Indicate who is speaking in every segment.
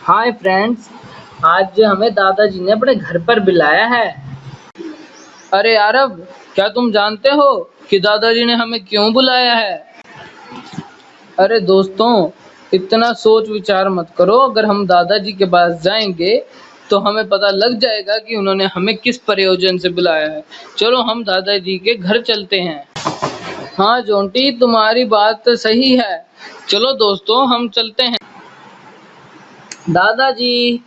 Speaker 1: Hi friends. आज हमें दादाजी ने अपने घर पर बुलाया है। अरे आरव, क्या तुम जानते हो कि दादाजी ने हमें क्यों बुलाया है? अरे दोस्तों, इतना सोच विचार मत करो। अगर हम दादाजी के पास जाएंगे तो हमें पता लग जाएगा कि उन्होंने हमें किस प्रयोजन से बुलाया है। चलो हम दादाजी के घर चलते हैं। हाँ जोंटी, तुम्हारी बात सही है। चलो दोस्तों, हम चलते हैं। दादाजी,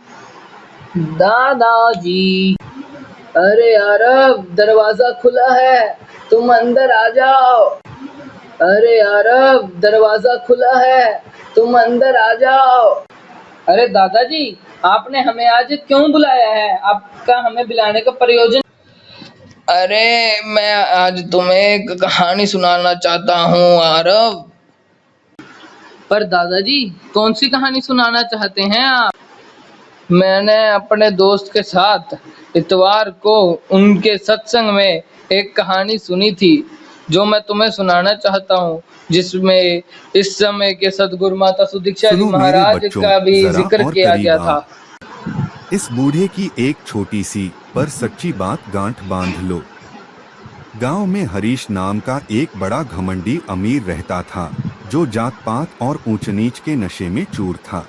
Speaker 1: दादाजी। अरे यारब, दरवाजा खुला है, तुम अंदर आ जाओ। अरे यारब, दरवाजा खुला है, तुम अंदर आ जाओ। अरे दादाजी, आपने हमें आज क्यों बुलाया है? आपका हमें बुलाने का प्रयोजन?
Speaker 2: अरे मैं आज तुम्हें एक कहानी सुनाना चाहता हूँ आरव।
Speaker 1: पर दादाजी, कौन सी कहानी सुनाना चाहते हैं आप?
Speaker 2: मैंने अपने दोस्त के साथ इतवार को उनके सत्संग में एक कहानी सुनी थी जो मैं तुम्हें सुनाना चाहता हूँ, जिसमें इस समय के सद्गुरु माता सुदीक्षा जी
Speaker 3: सुनो मेरे
Speaker 2: महाराज
Speaker 3: बच्चों,
Speaker 2: का भी
Speaker 3: जरा
Speaker 2: जिक्र
Speaker 3: और
Speaker 2: किया
Speaker 3: करीब
Speaker 2: गया
Speaker 3: आओ।
Speaker 2: था।
Speaker 3: इस बूढ़े की एक छोटी सी पर सच्ची बात गांठ बांध लो। गांव में हरीश नाम का एक बड़ा घमंडी अमीर रहता था, जो जात पात और ऊंच नीच के नशे में चूर था।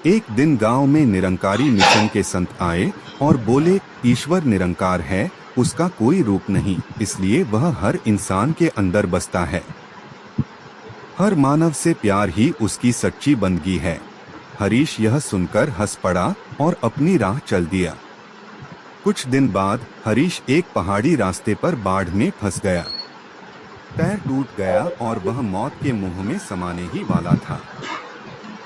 Speaker 3: एक दिन गांव में निरंकारी मिशन के संत आए और बोले, ईश्वर निरंकार है, उसका कोई रूप नहीं, इसलिए वह हर इंसान के अंदर बसता है। हर मानव से प्यार ही उसकी सच्ची बंदगी है। हरीश यह सुनकर हंस पड़ा और अपनी राह चल दिया। कुछ दिन बाद हरीश एक पहाड़ी रास्ते पर बाढ़ में फंस गया। पैर टूट गया और वह मौत के मुंह में समाने ही वाला था।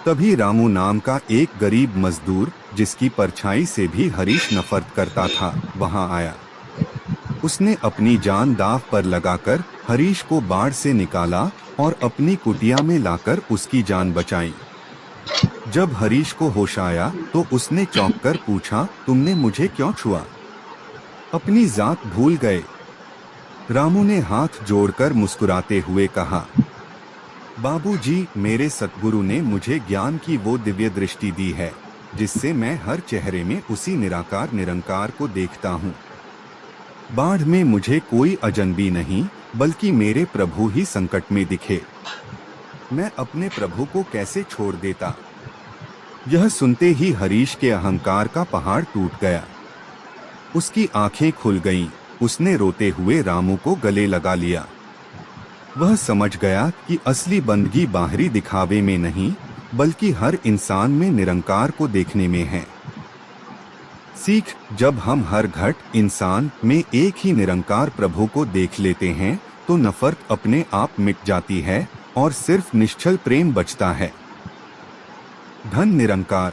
Speaker 3: तभी रामू नाम का एक गरीब मजदूर, जिसकी परछाई से भी हरीश नफरत करता था, वहां आया। उसने अपनी जान दांव पर लगाकर हरीश को बाढ़ से निकाला और अपनी कुटिया में लाकर उसकी जान बचाई। जब हरीश को होश आया तो उसने चौंक कर पूछा, तुमने मुझे क्यों छुआ? अपनी जात भूल गए? रामू ने हाथ जोड़कर मुस्कुराते हुए कहा, बाबूजी, मेरे सतगुरु ने मुझे ज्ञान की वो दिव्य दृष्टि दी है, जिससे मैं हर चेहरे में उसी निराकार निरंकार को देखता हूँ। बाढ़ में मुझे कोई अजनबी नहीं, बल्कि मेरे प्रभु ही संकट में दिखे। मैं अपने प्रभु को कैसे छोड़ देता? यह सुनते ही हरीश के अहंकार का पहाड़ टूट गया। उसकी आंखें खुल गईं। उसने रोते हुए रामू को गले लगा लिया। वह समझ गया कि असली बंदगी बाहरी दिखावे में नहीं, बल्कि हर इंसान में निरंकार को देखने में है। सीख, जब हम हर घट इंसान में एक ही निरंकार प्रभु को देख लेते हैं तो नफरत अपने आप मिट जाती है और सिर्फ निश्चल प्रेम बचता है। धन निरंकार।